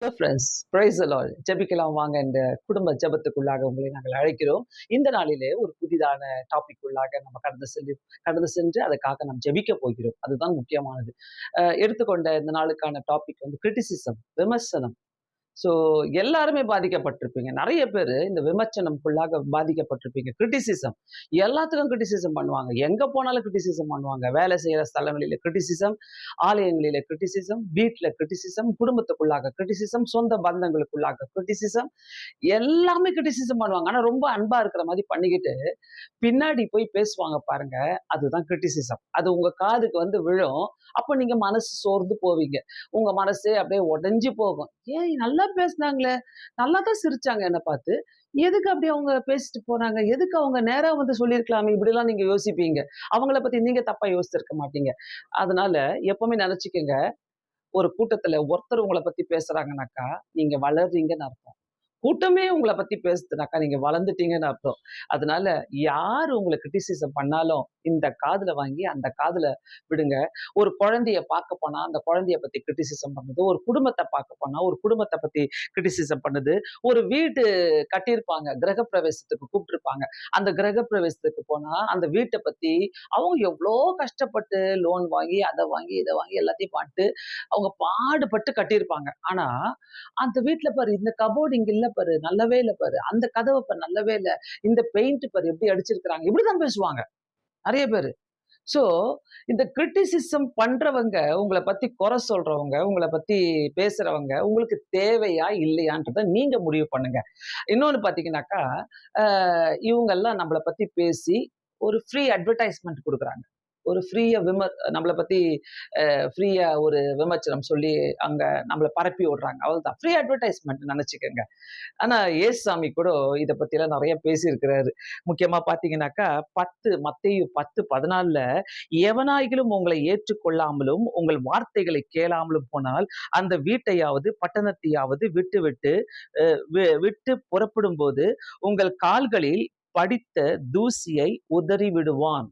Friends, praise the Lord. ஜெபிக்கலாம் வாங்க. இந்த குடும்ப ஜெபத்துக்குள்ளாக உங்களை நாங்கள் அழைக்கிறோம். இந்த நாளிலே ஒரு புதிதான டாபிக் உள்ளாக நம்ம கடந்து சென்று அதற்காக நாம் ஜெபிக்க போகிறோம். அதுதான் முக்கியமானது. எடுத்துக்கொண்ட இந்த நாளுக்கான டாபிக் வந்து கிரிட்டிசிசம், விமர்சனம். ஸோ எல்லாருமே பாதிக்கப்பட்டிருப்பீங்க. நெறைய பேரு இந்த விமர்சனம்க்குள்ளாக பாதிக்கப்பட்டிருப்பீங்க. கிரிட்டிசிசம் எல்லாத்துக்கும் கிரிட்டிசிசம் பண்ணுவாங்க. எங்க போனாலும் கிரிட்டிசிசம் பண்ணுவாங்க. வேலை செய்யற ஸ்தலங்களில கிரிட்டிசிசம், ஆலயங்களில கிரிட்டிசிசம், வீட்ல கிரிட்டிசிசம், குடும்பத்துக்குள்ளாக கிரிட்டிசிசம், சொந்த பந்தங்களுக்குள்ளாக கிரிட்டிசிசம், எல்லாமே கிரிட்டிசிசம் பண்ணுவாங்க. ஆனா ரொம்ப அன்பா இருக்கிற மாரி பண்ணிக்கிட்டு, பின்னாடி போய் பேசுவாங்க பாருங்க, அதுதான் கிரிட்டிசிசம். அது உங்க காதுக்கு வந்து விழும். அப்ப நீங்க மனசு சோர்ந்து போவீங்க. உங்க மனசே அப்படியே உடைஞ்சு போகும். ஏன் நல்லா பேசுனாங்களே! நல்லா தான் சிரிச்சாங்க என்ன பார்த்து. எதுக்கு அப்படி அவங்க பேசிட்டு போனாங்க? எதுக்கு அவங்க நேரா வந்து சொல்லியிருக்கலாமே! இப்படிலாம் நீங்க யோசிப்பீங்க. அவங்கள பத்தி நீங்க தப்பா யோசிச்சிருக்க மாட்டீங்க. அதனால எப்பவுமே நெனச்சுக்கங்க, ஒரு கூட்டத்துல ஒருத்தர் உங்கள பத்தி பேசுறாங்கன்னாக்கா, நீங்க வளர்றீங்கன்னு அர்த்தம். கூட்டமே உங்கள பத்தி பேசுதுனாக்கா, நீங்க வளர்ந்துட்டீங்கன்னு அர்த்தம். அதனால யார் உங்கள கிரிட்டிசிசம் பண்ணாலும், இந்த காதுல வாங்கி அந்த காதுல விடுங்க. ஒரு குழந்தைய பார்க்க போனா, அந்த குழந்தைய பத்தி கிரிட்டிசிசம் பண்ணுது. ஒரு குடும்பத்த பார்க்க போனா, ஒரு குடும்பத்த பத்தி கிரிட்டிசிசம் பண்ணுது. ஒரு வீடு கட்டியிருப்பாங்க. கிரகப்பிரவேசத்துக்கு கூப்ட்டுருப்பாங்க. அந்த கிரகப்பிரவேசத்துக்கு போனா, அந்த வீட்ட பத்தி அவங்க எவ்ளோ கஷ்டப்பட்டு லோன் வாங்கி, அத வாங்கி, இத வாங்கி எல்லாத்தையும் பாத்து, அவங்க பாடுபட்டு கட்டியிருப்பாங்க. ஆனா, அந்த வீட்ல பாரு, இந்த கபோர்டு இங்க இல்ல பாரு, நல்லாவே இல்ல பாரு. அந்த கதவ பாரு நல்லாவே இல்ல. இந்த பெயிண்ட் பாரு எப்படி அடிச்சிருக்கிறாங்க. இப்படிதான் பேசுவாங்க நெறைய பேரு. ஸோ, இந்த கிரிட்டிசிசம் பண்றவங்க, உங்கள பத்தி குறை சொல்றவங்க, உங்கள பத்தி பேசுறவங்க, உங்களுக்கு தேவையா? இல்லையான்றத நீங்க முடிவு பண்ணுங்க. இன்னொன்னு பார்த்தீங்கன்னாக்கா, அ இவங்கெல்லாம் நம்மள பத்தி பேசி ஒரு ஃப்ரீ அட்வர்டைஸ்மென்ட் குடுக்குறாங்க. ஒரு ஃப்ரீயா நம்மள பத்தி ஃப்ரீயா ஒரு விமர்சனம் சொல்லி அங்க நம்மள பரப்பி விடுறாங்க. அவ்வளவுதான். ஃப்ரீ அட்வர்டைஸ்மென்ட் நெனச்சுக்கங்க. ஆனா இயேசுசாமி கூட இத பத்திலாம் நெறைய பேசியிருக்கிறாரு. முக்கியமா பார்த்தீங்கன்னாக்கா, மத்தேயு 10:14 எவனாகிலும் உங்களை ஏற்றுக்கொள்ளாமலும், உங்கள் வார்த்தைகளை கேளாமலும் போனால், அந்த வீட்டையாவது, பட்டணத்தையாவது விட்டுவிட்டு அ விட்டு புறப்படும்போது, உங்கள் கால்களில் படித்த தூசியை உதறி விடுவான்.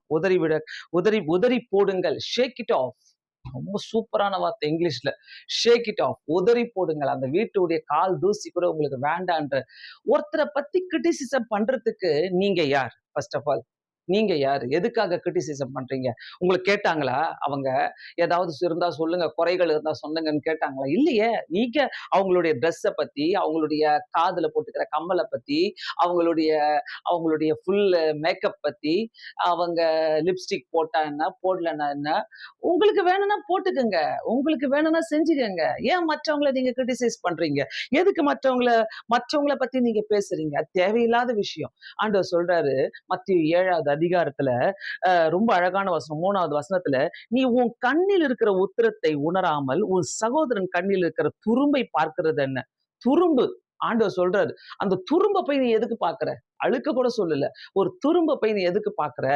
உதறி போடுங்கள். ஷேக் இட் ஆஃப். ரொம்ப சூப்பரான வார்த்தை இங்கிலீஷ்ல. ஷேக் இட் ஆஃப். உதறி போடுங்கள். அந்த வீட்டுடைய கால் தூசி கூட உங்களுக்கு வேண்டான்ற. ஒருத்தர பத்தி கிரிட்டிசிசம் பண்றதுக்கு நீங்க யார்? First of all. நீங்க யாரு? எதுக்காக கிரிட்டிசிசம் பண்றீங்க? உங்கள கேட்டாங்களா அவங்க? ஏதாவது இருந்தா சொல்லுங்க, குறைகள் இருந்தா சொல்லுங்கன்னு கேட்டாங்களா? இல்லையே. நீங்க அவங்களுடைய ட்ரெஸ்ஸ பத்தி, அவங்களுடைய காதுல போட்டுக்கிற கம்மல பத்தி, அவங்களுடைய அவங்களுடைய ஃபுல் மேக்கப் பத்தி, அவங்க லிப்ஸ்டிக் போட்டா என்ன? போடலன்னா என்ன? உங்களுக்கு வேணும்னா போட்டுக்கங்க. உங்களுக்கு வேணும்னா செஞ்சுக்கங்க. ஏன் மற்றவங்கள நீங்க கிரிட்டிசைஸ் பண்றீங்க? எதுக்கு மற்றவங்கள பத்தி நீங்க பேசுறீங்க? அது தேவையில்லாத விஷயம். ஆண்டவர் சொல்றாரு, மத்தேயு 7வது அதிகாரத்துல ரொம்ப அழகான வசனம் 3வது வசனத்துல, "நீ உன் கண்ணில் இருக்கிற உத்திரத்தை உணராமல், உன் சகோதரன் கண்ணில் இருக்கிற துரும்பை பார்க்கிறது என்ன?" துரும்பு. ஆண்டவர் சொல்றாரு, "அந்த துரும்ப போய் நீ எதுக்கு பார்க்கிற?" அழுக்க கூட சொல்லல. "ஒரு துரும்ப போய் நீ எதுக்கு பார்க்கிற?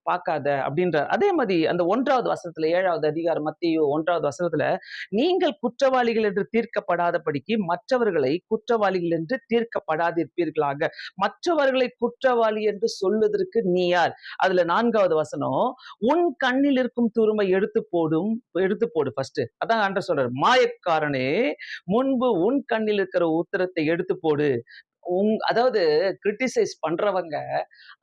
பார்க்காத" அப்படின்றார். அதே மாரி அந்த 1வது வசனத்துல 7வது அதிகாரம் மத்தேயு 1வது வசனத்துல, "நீங்கள் குற்றவாளிகள் என்று தீர்க்கப்படாதபடிக்கு மற்றவர்களை குற்றவாளிகள் என்று தீர்க்கப்படாதிருப்பீர்களாக." மற்றவர்களை குற்றவாளி என்று சொல்வதற்கு நீ யார்? அதுல 4வது வசனம், "உன் கண்ணில் இருக்கும் துரும்பை எடுத்து போடு ஃபர்ஸ்ட்." அதான் ஆண்டவர் சொல்றாரு, "மாயக்காரனே, முன்பு உன் கண்ணில் இருக்கிற உத்திரத்தை எடுத்து போடு." அதாவது கிரிட்டிசைஸ் பண்றவங்க,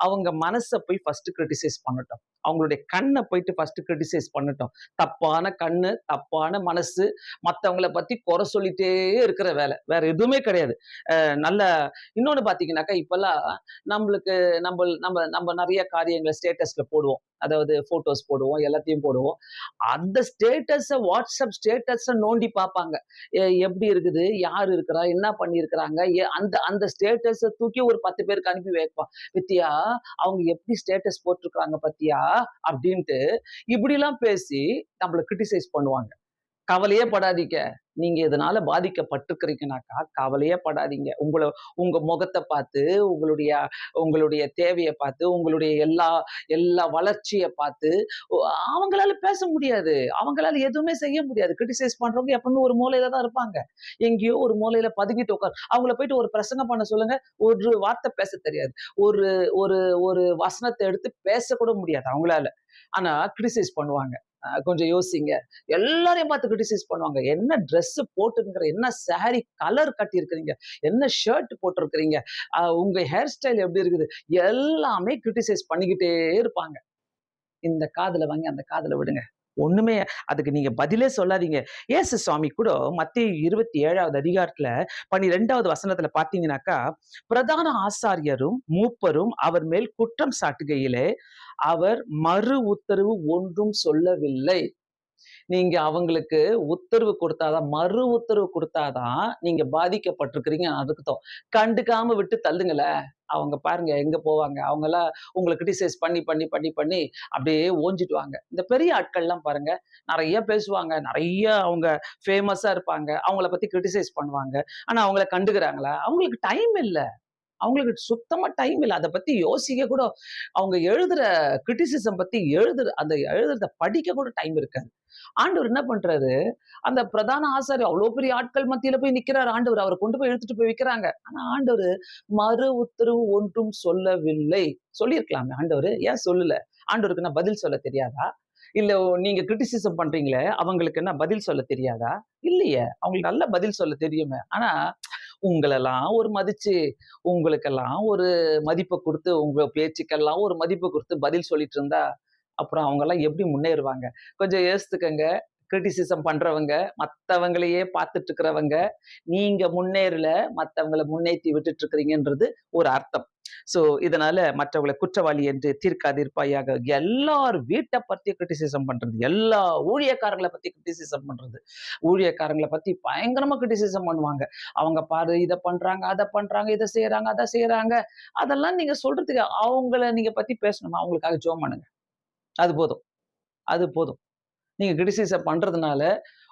அவங்க மனச போய் ஃபர்ஸ்ட் கிரிட்டிசைஸ் பண்ணட்டும். அவங்களுடைய கண்ண போயிட்டு ஃபர்ஸ்ட் கிரிட்டிசைஸ் பண்ணட்டும். தப்பான கண்ணு, தப்பான மனசு, மத்தவங்கள பத்தி குறை சொல்லிட்டே இருக்கிற வேலை. வேற எதுவுமே கிடையாது. நல்ல இன்னொன்னு பார்த்தீங்கன்னாக்கா, இப்பல்லாம் நம்மளுக்கு நம்ம நெறைய காரியங்கள ஸ்டேட்டஸ்ல போடுவோம். அதாவது ஃபோட்டோஸ் போடுவோம், எல்லாத்தையும் போடுவோம். அந்த வாட்ஸ்அப் ஸ்டேட்டஸ நோண்டி பார்ப்பாங்க. எப்படி இருக்குது? யார் இருக்கிறா? என்ன பண்ணியிருக்கிறாங்க? அந்த அந்த ஸ்டேட்டஸ தூக்கி ஒரு 10 பேருக்கு அனுப்பி வைப்பான். "பாத்தியா? அவங்க எப்படி ஸ்டேட்டஸ் போட்டிருக்காங்க பாத்தியா?" அப்படின்ட்டு இப்படிலாம் பேசி நம்மள கிரிட்டிசைஸ் பண்ணுவாங்க. கவலையே படாதீங்க. நீங்க இதனால பாதிக்கப்பட்டுருக்கிறீங்கனாக்கா, கவலையே படாதீங்க. உங்க முகத்த பார்த்து, உங்களுடைய உங்களுடைய தேவைய பார்த்து, உங்களுடைய எல்லா எல்லா வளர்ச்சிய பார்த்து, ஒ அவங்களால பேச முடியாது. அவங்களால எதுவுமே செய்ய முடியாது. கிரிட்டிசைஸ் பண்றவங்க எப்பவுமே ஒரு மூலையில தான் இருப்பாங்க. எங்கேயோ ஒரு மூலையில பதுங்கிட்டு அவங்கள போயிட்டு ஒரு பிரசங்கம் பண்ண சொல்லுங்க, ஒரு வார்த்தை பேசத் தெரியாது. ஒரு ஒரு ஒரு வசனத்த எடுத்து பேசக்கூட முடியாது அவங்களால. ஆனா கிரிட்டிசைஸ் பண்ணுவாங்க. கொஞ்சம் யோசிங்க. எல்லாரையும் பார்த்து கிரிட்டிசைஸ் பண்ணுவாங்க. என்ன ட்ரெஸ் போட்டுருக்கிற, என்ன சாரி கலர் கட்டியிருக்கிறீங்க, என்ன ஷர்ட் போட்டிருக்கிறீங்க, உங்க ஹேர் ஸ்டைல் எப்படி இருக்குது, எல்லாமே கிரிட்டிசைஸ் பண்ணிக்கிட்டே இருப்பாங்க. இந்த காதுல வாங்கி அந்த காதுல விடுங்க. ஒண்ணுமே அதுக்கு நீங்க பதிலே சொல்லாதீங்க. இயேசு சுவாமி கூட மத்தேயு 27வது அதிகாரத்துல 12வது வசனத்துல பார்த்தீங்கன்னாக்கா, பிரதான ஆசாரியரும், மூப்பரும் அவர் மேல் குற்றம் சாட்டுகையிலே, அவர் மறு உத்தரவு ஒன்றும் சொல்லவில்லை. நீங்க அவங்களுக்கு உத்தரவு குடுத்தாதான், மறு உத்தரவு குடுத்தாதான் நீங்க பாதிக்கப்பட்டிருக்கிறீங்கன்னு அர்த்தம். கண்டுக்காம விட்டு தள்ளுங்களேன். அவங்க பாருங்க எங்க போவாங்க. அவங்கலாம் உங்கள கிரிட்டிசைஸ் பண்ணி, பண்ணி, பண்ணி, பண்ணி அப்படியே ஓஞ்சிடுவாங்க. இந்த பெரிய ஆட்கள்லாம் பாருங்க, நெறைய பேசுவாங்க. நெறைய அவங்க ஃபேமஸா இருப்பாங்க. அவங்கள பத்தி கிரிட்டிசைஸ் பண்ணுவாங்க. ஆனா அவங்கள கண்டுக்கிறாங்களா? அவங்களுக்கு டைம் இல்ல. அவங்களுக்கு சுத்தமா டைம் இல்ல. அத பத்தி யோசிக்க கூட அவங்க எழுதுற கிரிட்டிசிசம் பத்தி அந்த எழுதுறத படிக்க கூட டைம் இருக்காது. ஆண்டவர் என்ன பண்றாரு, அந்த பிரதான ஆசாரியர் அவ்ளோ பெரிய ஆட்கள் மத்தியில போய் நிக்கிறாரு ஆண்டவர். அவர கொண்டு போய் இழுத்துட்டு போய் வைக்கிறாங்க. ஆனா ஆண்டவரு மறு உத்தரவு ஒன்றும் சொல்லவில்லை. சொல்லியிருக்கலாமே ஆண்டவரு. ஏன் சொல்லல? ஆண்டவருக்கு என்ன பதில் சொல்ல தெரியாதா? இல்ல நீங்க கிரிட்டிசிசம் பண்றீங்களே, அவங்களுக்கு என்ன பதில் சொல்ல தெரியாதா? இல்லையே. அவங்களுக்கு நல்லா பதில் சொல்ல தெரியுமே. ஆனா உங்களெல்லாம் ஒரு மதிச்சு, உங்களுக்கெல்லாம் ஒரு மதிப்ப குடுத்து, உங்க பேச்சுக்கெல்லாம் ஒரு மதிப்பு குடுத்து பதில் சொல்லிட்டு இருந்தா, அப்புறம் அவங்கலாம் எப்படி முன்னேறுவாங்க? கொஞ்சம் யோசித்துக்கங்க. கிரிட்டிசிசம் பண்றவங்க, மத்தவங்களையே பார்த்துட்டு இருக்கிறவங்க, நீங்க முன்னேறல, மத்தவங்கள முன்னேத்தி விட்டுட்டு இருக்கிறீங்கன்றது ஒரு அர்த்தம். சோ, இதனால மற்றவங்கள குற்றவாளி என்று தீர்க்காதிருப்பாயாக. எல்லார் வீட்ட பத்தி கிரிட்டிசிசம் பண்றது, எல்லா ஊழியக்காரங்கள பத்தி கிரிட்டிசிசம் பண்றது. ஊழியக்காரங்கள பத்தி பயங்கரமா கிரிட்டிசிசம் பண்ணுவாங்க. அவங்க பாரு இத பண்றாங்க, அத பண்றாங்க, இத செய்றாங்க, அத செய்றாங்க. அதெல்லாம் நீங்க சொல்றதுக்கு அவங்கள நீங்க பத்தி பேசணுமா? அவங்களுக்காக ஜெபம் பண்ணுங்க. அது போதும். அது போதும். நீங்க கிரிட்டிசைஸம் பண்றதுனால,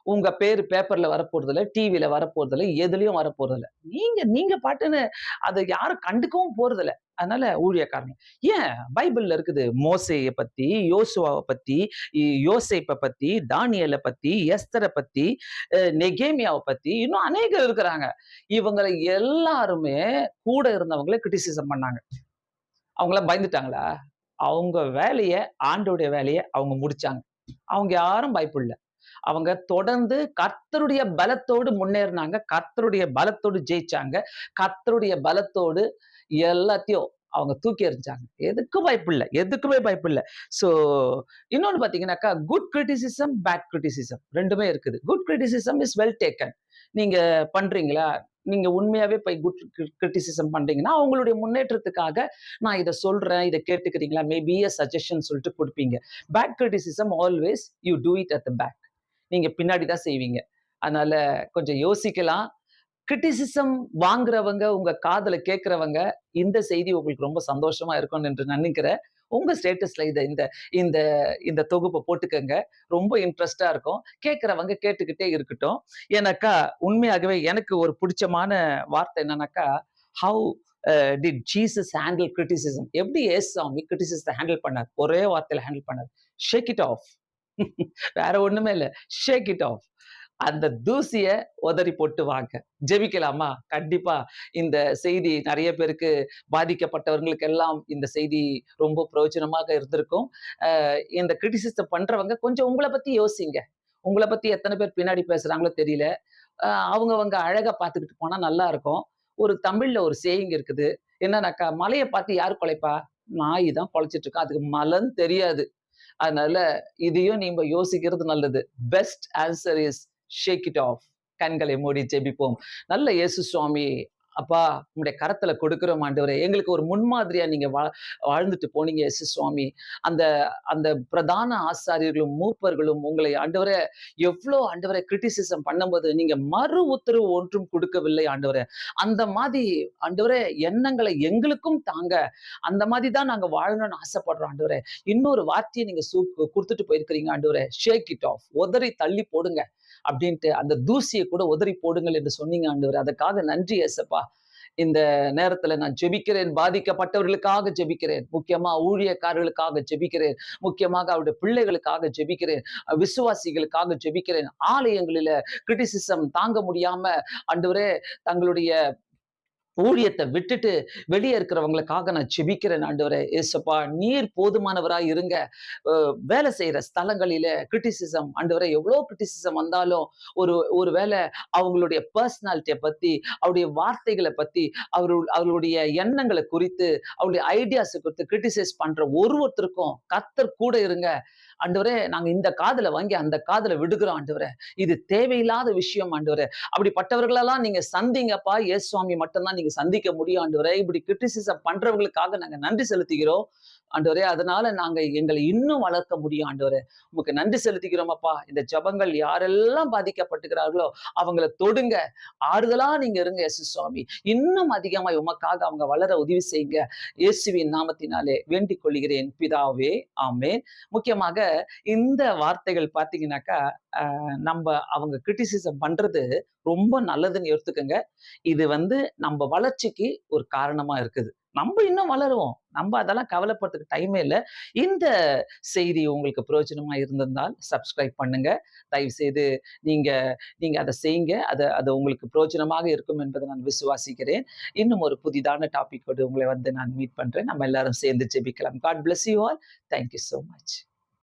உங்க பேரு பேப்பர்ல வரப்போறதில்ல, டிவில வரப்போறதில்ல, எதுலயும் வரப்போறதில்ல. நீங்க நீங்க பாட்டுன்னு அத யாரும் கண்டுக்கவும் போறதில்ல. அதனால ஊழியக்காரங்க. ஏன் பைபிள்ல இருக்குது. மோசேய பத்தி, யோசுவாவ பத்தி, யோசேப்ப பத்தி, தானியேல பத்தி, எஸ்தர பத்தி, நெகேமியாவ பத்தி, இன்னும் அநேகர் இருக்கிறாங்க. இவங்கள எல்லாருமே கூட இருந்தவங்கள கிரிட்டிசிசம் பண்ணாங்க. அவங்கலாம் பயந்துட்டாங்களா? அவங்க வேலைய, ஆண்டவருடைய வேலைய அவங்க முடிச்சாங்க. அவங்க யாரும் பயப்படல. அவங்க தொடர்ந்து கர்த்தருடைய பலத்தோடு முன்னேறுனாங்க. கர்த்தருடைய பலத்தோடு ஜெயிச்சாங்க. கர்த்தருடைய பலத்தோடு எல்லாத்தையும் அவங்க தூக்கி எறிஞ்சாங்க. எதுக்கும் பயப்படல. எதுக்குமே பயப்படல. ஸோ இன்னொன்னு பார்த்தீங்கன்னாக்கா, குட் கிரிட்டிசிசம், பேட் கிரிட்டிசிசம் 2மே இருக்குது. Good criticism is well taken. நீங்க பண்றீங்களா? நீங்க உண்மையாவே போய் குட் கிரிட்டிசிசம் பண்றீங்கன்னா, அவங்களுடைய முன்னேற்றத்துக்காக நான் இத சொல்றேன், இத கேட்டுக்கிறீங்களா? மேபி எ சஜஷன் சொல்லிட்டு குடுப்பீங்க. Bad criticism always you do it at the back. நீங்க பின்னாடி தான் செய்வீங்க. அதனால கொஞ்சம் யோசிக்கலாம். கிரிட்டிசிசம் வாங்குறவங்க, உங்க காதுல கேட்கிறவங்க, இந்த செய்தி உங்களுக்கு ரொம்ப சந்தோஷமா இருக்கும் என்று நினைக்கிறேன். உங்க ஸ்டேட்டஸ்ல இத இந்த இந்த இந்த தொகுப்ப போட்டுக்கங்க. ரொம்ப இன்ட்ரெஸ்ட்டா இருக்கும். கேட்கிறவங்க கேட்டுக்கிட்டே இருக்கட்டும். ஏன்னாக்கா, உண்மையாகவே எனக்கு ஒரு புடிச்சமான வார்த்தை என்னன்னாக்கா, how did Jesus handle criticism? எப்படி இயேசுசாமி கிரிட்டிசிசத்த ஹேண்டில் பண்ணார்? ஒரே வார்த்தையில ஹேண்டில் பண்ணார். ஷேக் இட் ஆஃப். வேற ஒண்ணுமே இல்ல. ஷேக் இட் ஆஃப். அந்த தூசிய உதறி போட்டு வாங்க. ஜெபிக்கலாமா? கண்டிப்பா இந்த செய்தி நெறைய பேருக்கு பாதிக்கப்பட்டவர்களுக்கெல்லாம் இந்த செய்தி ரொம்ப பிரயோஜனமாக இருந்திருக்கும். இந்த கிரிட்டிசிசம் பண்றவங்க கொஞ்சம் உங்கள பத்தி யோசிங்க. உங்கள பத்தி எத்தன பேர் பின்னாடி பேசுறாங்களோ தெரியல. அவங்கவங்க அழக பார்த்துக்கிட்டு போனா நல்லா இருக்கும். ஒரு தமிழ்ல ஒரு சேயிங் இருக்குது. என்னன்னாக்கா, "மலைய பார்த்து யாரு கொலைப்பா? நாய் தான் கொலைச்சிட்டு இருக்கு. அதுக்கு மலைன்னு தெரியாது." அதனால இதையும் நீங்க யோசிக்கிறது நல்லது. Best answer is shake it off. கண்களை மூடி ஜெபிப்போம். நல்ல இயேசு சுவாமி, அப்பா உம்முடைய கரத்துல கொடுக்கிறோம் ஆண்டவரே. எங்களுக்கு ஒரு முன்மாதிரியா நீங்க வாழ்ந்துட்டு போனீங்க இயேசு சுவாமி. அந்த அந்த பிரதான ஆசாரியர்களும், மூப்பர்களும் உங்களை ஆண்டவரே எவ்ளோ ஆண்டவரே கிரிட்டிசிசம் பண்ணும்போது நீங்க மறு உத்தரவு ஒன்றும் கொடுக்கவில்லை ஆண்டவரே. அந்த மாதிரி ஆண்டவரே எண்ணங்களை எங்களுக்கும் தாங்க. அந்த மாதிரி தான் நாங்க வாழணும்னு ஆசைப்படுறோம் ஆண்டவரே. இன்னொரு வார்த்தைய நீங்க குடுத்துட்டு போயிருக்கிறீங்க ஆண்டவரே. ஷேக் இட் ஆஃப். உதறி தள்ளி போடுங்க. அப்படின்ட்டு அந்த தூசிய கூட உதறி போடுங்கள் என்று சொன்னீங்க ஆண்டவரே. அதுக்காக நன்றி இயேசப்பா. இந்த நேரத்துல நான் ஜெபிக்கிறேன். பாதிக்கப்பட்டவர்களுக்காக ஜெபிக்கிறேன். முக்கியமா ஊழியக்காரர்களுக்காக ஜெபிக்கிறேன். முக்கியமாக அவருடைய பிள்ளைகளுக்காக ஜெபிக்கிறேன். விசுவாசிகளுக்காக ஜெபிக்கிறேன். ஆலயங்களில கிரிட்டிசிசம் தாங்க முடியாம ஆண்டவரே தங்களுடைய ஊழியத்தை விட்டுட்டு வெளியே இருக்கிறவங்களுக்காக நான் ஜெபிக்கிறேன் ஆண்டவரே. ஏசப்பா நீர் போதுமானவரா இருங்க. வேலை செய்யற ஸ்தலங்களில கிரிட்டிசிசம் ஆண்டவரே, எவ்வளோ கிரிட்டிசிசம் வந்தாலும் ஒருவேளை அவங்களுடைய பர்சனாலிட்டியை பத்தி, அவருடைய வார்த்தைகளை பத்தி, அவர்களுடைய எண்ணங்களை குறித்து, அவருடைய ஐடியாஸ் குறித்து கிரிட்டிசைஸ் பண்ற ஒருத்தருக்கும் கர்த்தர் கூட இருங்க ஆண்டவரே. நாங்க இந்த காதுல வாங்கி அந்த காதுல விடுகிறோம் ஆண்டவரே. இது தேவையில்லாத விஷயம் ஆண்டவரே. அப்படிப்பட்டவர்களெல்லாம் நீங்க சந்திங்கப்பா. இயேசு சுவாமி மட்டும்தான் நீங்க சந்திக்க முடியும் ஆண்டவரே. இப்படி கிரிட்டிசிசம் பண்றவங்களுக்காக நாங்க நன்றி செலுத்துகிறோம் ஆண்டவரே. அதனால நாங்க எங்களை இன்னும் வளர்க்க முடியும் ஆண்டவரே. உமக்கு நன்றி செலுத்துகிறோம் அப்பா. இந்த ஜெபங்கள் யாரெல்லாம் பாதிக்கப்பட்டுகிறார்களோ அவங்கள தொடுங்க. ஆறுதலா நீங்க இருங்க இயேசு சுவாமி. இன்னும் அதிகமாய் உமக்காக அவங்க வளர உதவி செய்யுங்க. இயேசுவின் நாமத்தினாலே வேண்டிக் கொள்கிறேன் பிதாவே. ஆமென். முக்கியமாக இந்த வார்த்தைகள் பார்த்தீங்கன்னாக்கா, நம்ப அவங்க கிரிட்டிசிசம் பண்றது ரொம்ப நல்லதுன்னு எடுத்துக்கங்க. இது நம்ம வளர்ச்சிக்கு ஒரு காரணமா இருக்குது. நம்ம இன்னும் வளருவோம். நம்ம அதெல்லாம் கவலைப்படுறதுக்கு டைமே இல்ல. இந்த செய்தி உங்களுக்கு பிரயோஜனமா இருந்திருந்தால் சப்ஸ்கிரைப் பண்ணுங்க. தயவுசெய்து நீங்க நீங்க அத செய்யுங்க. அது உங்களுக்கு பிரயோஜனமாக இருக்கும் என்பதை நான் விசுவாசிக்கிறேன். இன்னும் ஒரு புதிதான டாபிக்கோடு உங்களை நான் மீட் பண்றேன். நம்ம எல்லாரும் சேர்ந்து ஜெபிக்கலாம். God bless you all. Thank you so much.